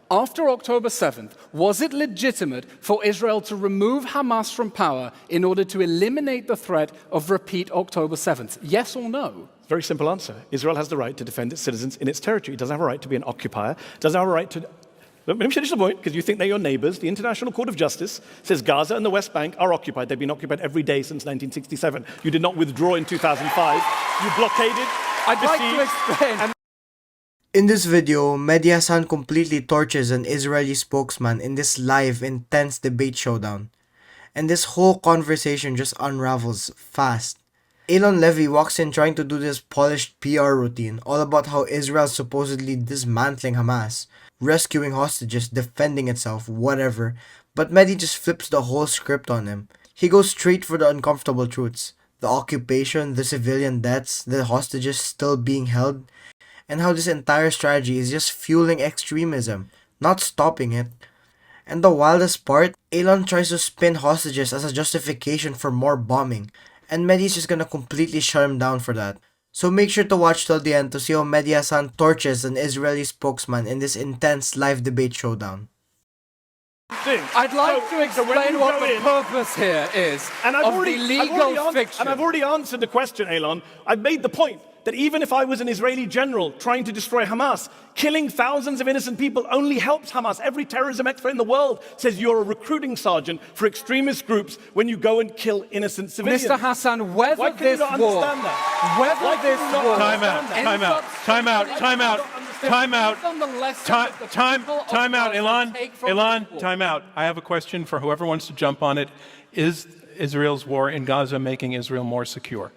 after October 7th, was it legitimate for Israel to remove Hamas from power in order to eliminate the threat of repeat October 7th? Yes or no? Very simple answer. Israel has the right to defend its citizens in its territory. It doesn't have a right to be an occupier. It doesn't have a right to... Let me finish the point, because you think they're your neighbors. The International Court of Justice says Gaza and the West Bank are occupied. They've been occupied every day since 1967. You did not withdraw in 2005. You blockaded. I'd like to explain. In this video, Mehdi Hasan completely torches an Israeli spokesman in this live, intense debate showdown. And this whole conversation just unravels fast. Eylon Levy walks in trying to do this polished PR routine, all about how Israel's supposedly dismantling Hamas, rescuing hostages, defending itself, whatever, but Mehdi just flips the whole script on him. He goes straight for the uncomfortable truths. The occupation, the civilian deaths, the hostages still being held, and how this entire strategy is just fueling extremism, not stopping it. And the wildest part, Eylon tries to spin hostages as a justification for more bombing, and Mehdi's just gonna completely shut him down for that. So make sure to watch till the end to see how Mehdi Hasan torches an Israeli spokesman in this intense live debate showdown. I'd like to explain what the purpose here is of the legal fiction. And I've already answered the question, Eylon. I've made the point that even if I was an Israeli general trying to destroy Hamas, killing thousands of innocent people only helps Hamas. Every terrorism expert in the world says you're a recruiting sergeant for extremist groups when you go and kill innocent civilians. Mr. Hasan, whether this war... Time out, Eylon, time out. I have a question for whoever wants to jump on it. Is Israel's war in Gaza making Israel more secure?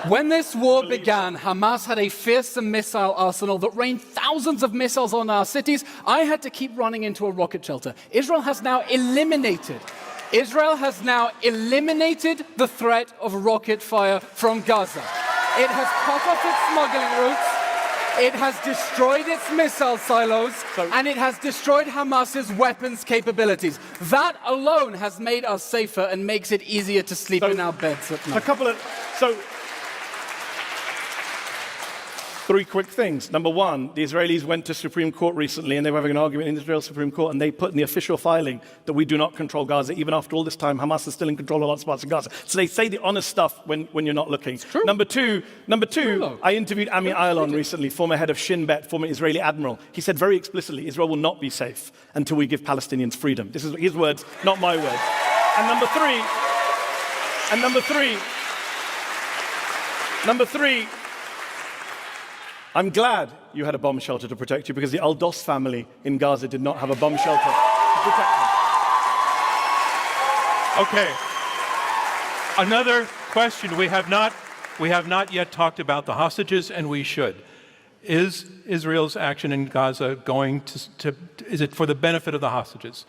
When this war began, Hamas had a fearsome missile arsenal that rained thousands of missiles on our cities. I had to keep running into a rocket shelter. Israel has now eliminated the threat of rocket fire from Gaza. It has cut off its smuggling routes. It has destroyed its missile silos, and it has destroyed Hamas's weapons capabilities. That alone has made us safer and makes it easier to sleep in our beds at night. Three quick things. Number one, the Israelis went to Supreme Court recently and they were having an argument in Israel's Supreme Court, and they put in the official filing that we do not control Gaza. Even after all this time, Hamas is still in control of lots of parts of Gaza. So they say the honest stuff when you're not looking. It's true. Number two, I interviewed Ami Eylon recently, former head of Shin Bet, former Israeli admiral. He said very explicitly, Israel will not be safe until we give Palestinians freedom. This is his words, not my words. And number three, I'm glad you had a bomb shelter to protect you, because the Al-Dos family in Gaza did not have a bomb shelter to protect them. Okay. Another question. We have not yet talked about the hostages, and we should. Is Israel's action in Gaza going to is it for the benefit of the hostages?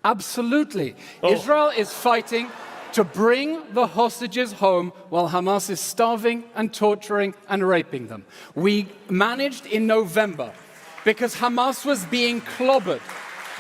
Absolutely. Israel is fighting to bring the hostages home while Hamas is starving and torturing and raping them. We managed in November, because Hamas was being clobbered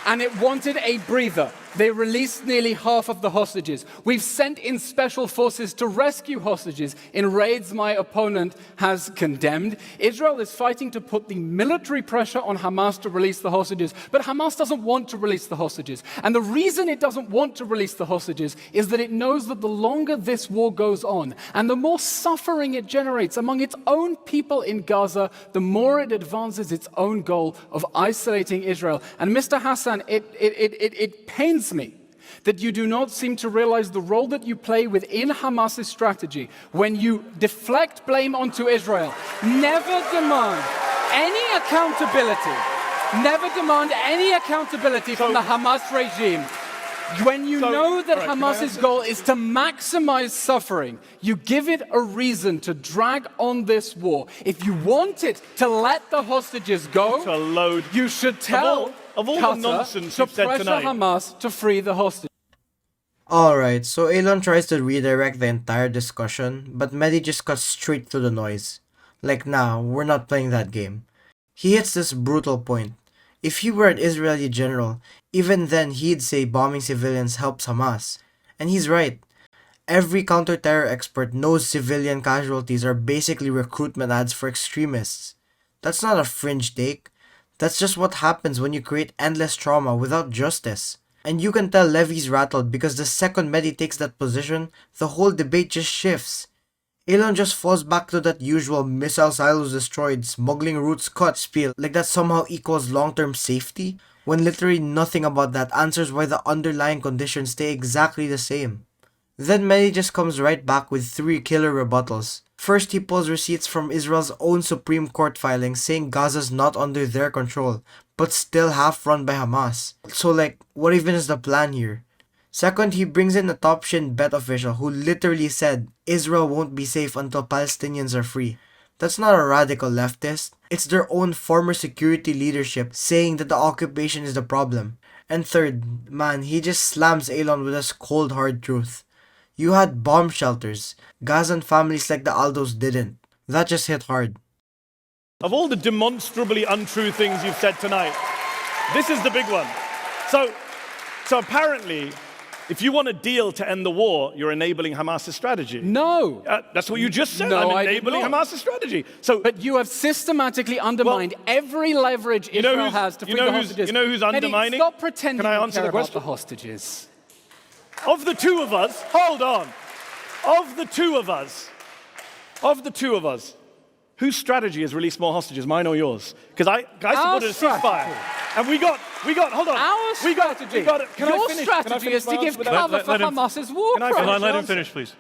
and it wanted a breather. They released nearly half of the hostages. We've sent in special forces to rescue hostages in raids my opponent has condemned. Israel is fighting to put the military pressure on Hamas to release the hostages, but Hamas doesn't want to release the hostages. And the reason it doesn't want to release the hostages is that it knows that the longer this war goes on and the more suffering it generates among its own people in Gaza, the more it advances its own goal of isolating Israel. And Mr. Hasan, it pains me that you do not seem to realize the role that you play within Hamas's strategy when you deflect blame onto Israel. Never demand any accountability from the Hamas regime. When you know that Hamas's goal is to maximize suffering, you give it a reason to drag on this war. If you want it to let the hostages go, you should tell Qatar to pressure Hamas to free the hostages. Alright, so Eylon tries to redirect the entire discussion, but Mehdi just cuts straight to the noise. Like, nah, we're not playing that game. He hits this brutal point. If he were an Israeli general, even then he'd say bombing civilians helps Hamas. And he's right. Every counter-terror expert knows civilian casualties are basically recruitment ads for extremists. That's not a fringe take. That's just what happens when you create endless trauma without justice. And you can tell Levy's rattled because the second Mehdi takes that position, the whole debate just shifts. Eylon just falls back to that usual missile silos destroyed, smuggling routes cut spiel, like that somehow equals long-term safety, when literally nothing about that answers why the underlying conditions stay exactly the same. Then Mehdi just comes right back with 3 killer rebuttals. First, he pulls receipts from Israel's own Supreme Court filings saying Gaza's not under their control, but still half run by Hamas. So like, what even is the plan here? Second, he brings in a top shin bet official who literally said Israel won't be safe until Palestinians are free. That's not a radical leftist. It's their own former security leadership saying that the occupation is the problem. And third, man, he just slams Eylon with this cold hard truth. You had bomb shelters. Gazan families like the Aldos didn't. That just hit hard. Of all the demonstrably untrue things you've said tonight, this is the big one. So apparently, if you want a deal to end the war, you're enabling Hamas's strategy. No. That's what you just said. No, I'm enabling Hamas's strategy. So, but you have systematically undermined every leverage Israel has to free the hostages. You know who's undermining? Stop pretending Can I you answer care the about question? the hostages. Of the two of us, hold on. Of the two of us, whose strategy has released more hostages, mine or yours? Because I supported a ceasefire. And we got, hold on. Our strategy. Your strategy is to give cover for Hamas's war crime. Let him finish, please.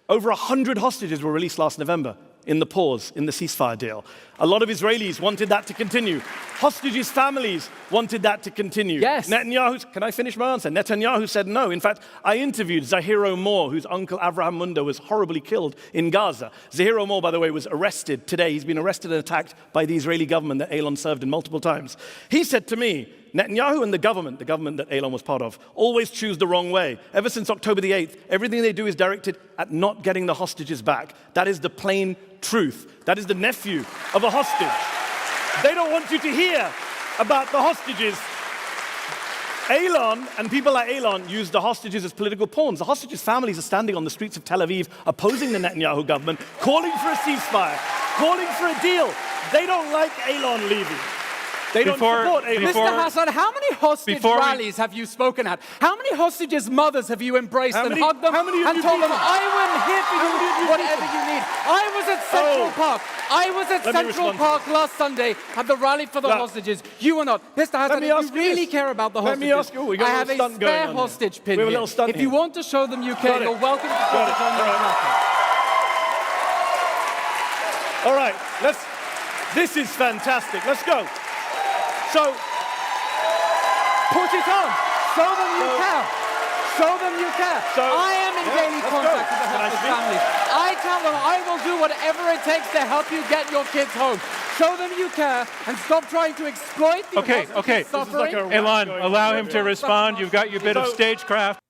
Over 100 hostages were released last November in the pause, in the ceasefire deal. A lot of Israelis wanted that to continue. Hostages' families wanted that to continue. Yes. Can I finish my answer? Netanyahu said no. In fact, I interviewed Zahiro Moore, whose uncle Avraham Munda was horribly killed in Gaza. Zahiro Moore, by the way, was arrested today. He's been arrested and attacked by the Israeli government that Eylon served in multiple times. He said to me, Netanyahu and the government that Eylon was part of, always choose the wrong way. Ever since October the 8th, everything they do is directed at not getting the hostages back. That is the plain truth. That is the nephew of a hostage. They don't want you to hear about the hostages. Eylon and people like Eylon use the hostages as political pawns. The hostages' families are standing on the streets of Tel Aviv opposing the Netanyahu government, calling for a ceasefire, calling for a deal. They don't like Eylon Levy. They don't support Eylon. Mr. Hasan, how many hostage rallies have you spoken at? How many hostages' mothers have you embraced and hugged them and told them, I will here for you, whatever you need? I was at Central Park. I was at Central Park last Sunday at the rally for the hostages. You were not. Mr. Hasan, if you really care about the hostages, let me ask you, I have a spare hostage pin here. If you want to show them you care, you're welcome to put it on your platform. All right, this is fantastic. Let's go. So, put it on. Show them you care. Show them you care. I am in daily contact with the hostage families. I tell them I will do whatever it takes to help you get your kids home. Show them you care and stop trying to exploit the hostages' suffering. Eylon, allow him to respond. You've got your bit of stagecraft.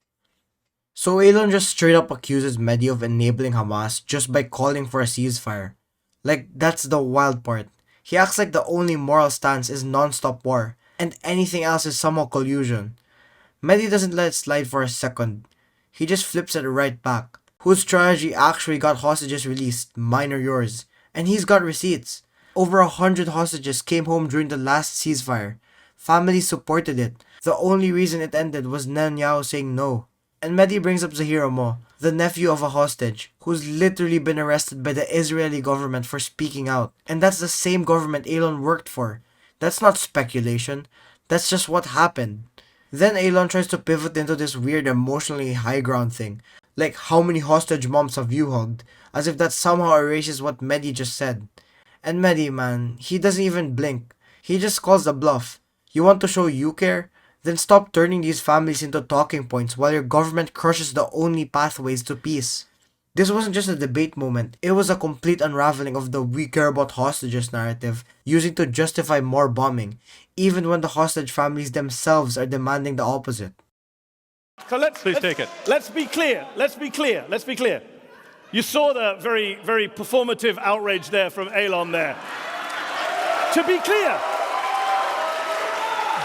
So Eylon just straight up accuses Mehdi of enabling Hamas just by calling for a ceasefire. Like, that's the wild part. He acts like the only moral stance is non-stop war, and anything else is somehow collusion. Mehdi doesn't let it slide for a second. He just flips it right back. Whose strategy actually got hostages released, mine or yours? And he's got receipts. Over 100 hostages came home during the last ceasefire. Families supported it. The only reason it ended was Netanyahu saying no. And Mehdi brings up Zahiro Mo, the nephew of a hostage, who's literally been arrested by the Israeli government for speaking out. And that's the same government Eylon worked for. That's not speculation. That's just what happened. Then Eylon tries to pivot into this weird emotionally high ground thing. Like, how many hostage moms have you hugged? As if that somehow erases what Mehdi just said. And Mehdi, man, he doesn't even blink. He just calls the bluff. You want to show you care? Then stop turning these families into talking points while your government crushes the only pathways to peace. This wasn't just a debate moment, it was a complete unraveling of the we care about hostages narrative, using to justify more bombing, even when the hostage families themselves are demanding the opposite. So let's take it. Let's be clear. You saw the very, very performative outrage there from Eylon there. To be clear,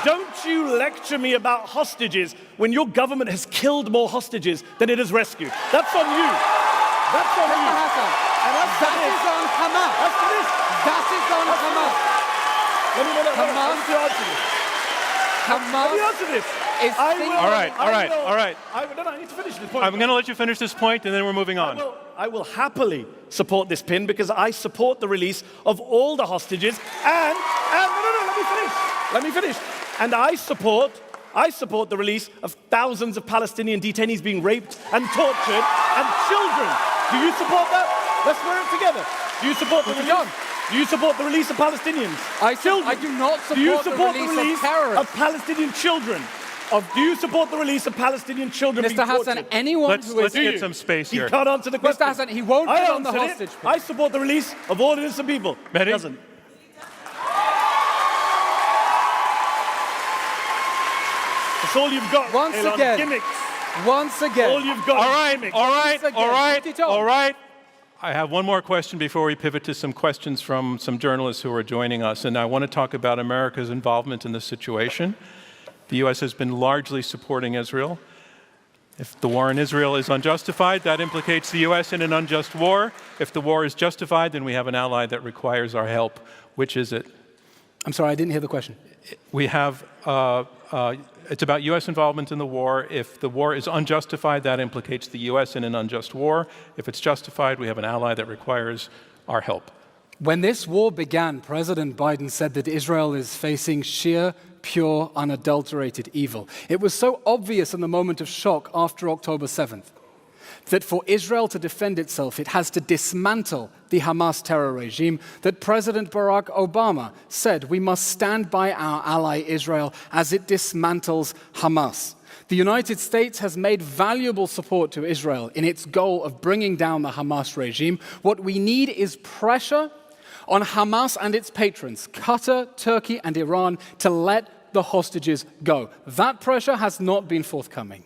don't you lecture me about hostages when your government has killed more hostages than it has rescued. That's on you. That's on you. That is on Hamas. That is on Hamas. Hamas Let me answer this. is thinking... All right. I need to finish this point. I'm going to let you finish this point, and then we're moving on. I will happily support this pin because I support the release of all the hostages and let me finish. And I support the release of thousands of Palestinian detainees being raped and tortured and children. Do you support that? Let's wear it together. Do you support the release? Do you support the release of Palestinians? I do not support, Do you support the release of terrorists. of Palestinian children? Do you support the release of Palestinian children being Mr. tortured? Hassan, anyone Let's who is... get some space He here. can't answer the question. Mr. Hassan, he won't I get on the answered it. hostage pin. I support the release of all innocent people. Mehdi? He doesn't. That's all you've got. Once Eylon. again. Gimmicks. Once again. All you've got. All right. I have one more question before we pivot to some questions from some journalists who are joining us, and I want to talk about America's involvement in this situation. The U.S. has been largely supporting Israel. If the war in Israel is unjustified, that implicates the U.S. in an unjust war. If the war is justified, then we have an ally that requires our help. Which is it? I'm sorry, I didn't hear the question. We have, it's about U.S. involvement in the war. If the war is unjustified, that implicates the U.S. in an unjust war. If it's justified, we have an ally that requires our help. When this war began, President Biden said that Israel is facing sheer, pure, unadulterated evil. It was so obvious in the moment of shock after October 7th that for Israel to defend itself, it has to dismantle the Hamas terror regime, that President Barack Obama said we must stand by our ally Israel as it dismantles Hamas. The United States has made valuable support to Israel in its goal of bringing down the Hamas regime. What we need is pressure on Hamas and its patrons, Qatar, Turkey, and Iran, to let the hostages go. That pressure has not been forthcoming.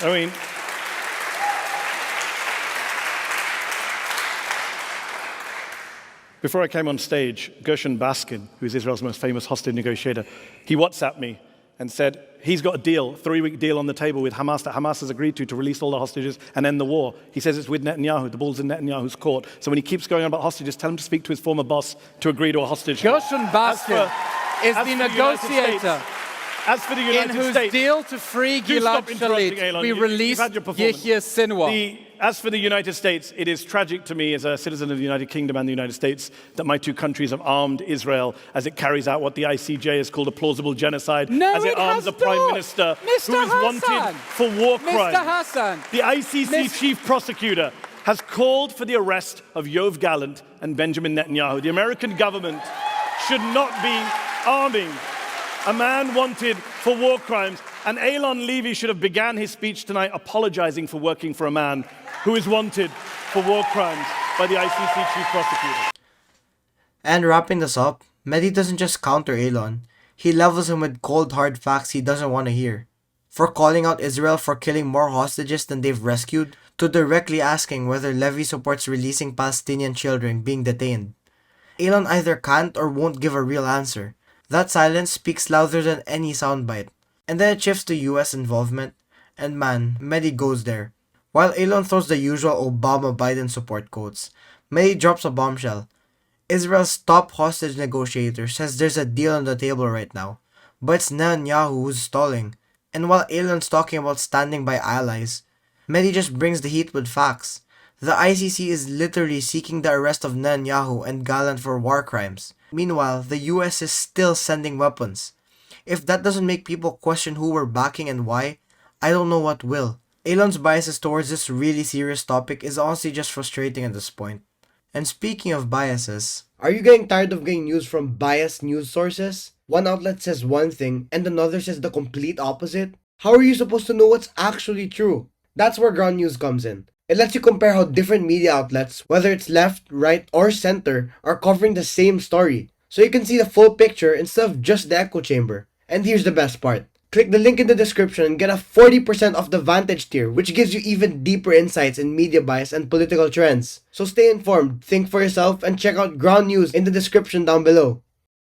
I mean, before I came on stage, Gershon Baskin, who's Israel's most famous hostage negotiator, he WhatsApped me and said he's got a deal, 3-week deal on the table with Hamas that Hamas has agreed to release all the hostages and end the war. He says it's with Netanyahu. The ball's in Netanyahu's court. So when he keeps going on about hostages, tell him to speak to his former boss to agree to a hostage. Gershon Baskin is the negotiator As for the United in whose States, deal to free do Gilad stop interrupting, Shalit, Eylon. we You've released had your performance. Yahya Sinwar. As for the United States, it is tragic to me as a citizen of the United Kingdom and the United States that my two countries have armed Israel as it carries out what the ICJ has called a plausible genocide, No, as it it arms has a prime not. minister Mr. who is wanted Hassan. for war crimes. Mr. Hassan. The ICC chief prosecutor has called for the arrest of Yoav Gallant and Benjamin Netanyahu. The American government should not be arming a man wanted for war crimes. And Eylon Levy should have began his speech tonight apologizing for working for a man who is wanted for war crimes by the ICC chief prosecutor. And wrapping this up, Mehdi doesn't just counter Eylon, he levels him with cold hard facts he doesn't want to hear. For calling out Israel for killing more hostages than they've rescued, to directly asking whether Levy supports releasing Palestinian children being detained. Eylon either can't or won't give a real answer. That silence speaks louder than any soundbite. And then it shifts to US involvement, and man, Mehdi goes there. While Eylon throws the usual Obama-Biden support quotes, Mehdi drops a bombshell. Israel's top hostage negotiator says there's a deal on the table right now, but it's Netanyahu who's stalling. And while Eylon's talking about standing by allies, Mehdi just brings the heat with facts. The ICC is literally seeking the arrest of Netanyahu and Gallant for war crimes. Meanwhile, the US is still sending weapons. If that doesn't make people question who we're backing and why, I don't know what will. Eylon's biases towards this really serious topic is honestly just frustrating at this point. And speaking of biases, are you getting tired of getting news from biased news sources? One outlet says one thing and another says the complete opposite? How are you supposed to know what's actually true? That's where ground news comes in. It lets you compare how different media outlets, whether it's left, right, or center, are covering the same story. So you can see the full picture instead of just the echo chamber. And here's the best part. Click the link in the description and get a 40% off the Vantage tier, which gives you even deeper insights in media bias and political trends. So stay informed, think for yourself, and check out ground news in the description down below.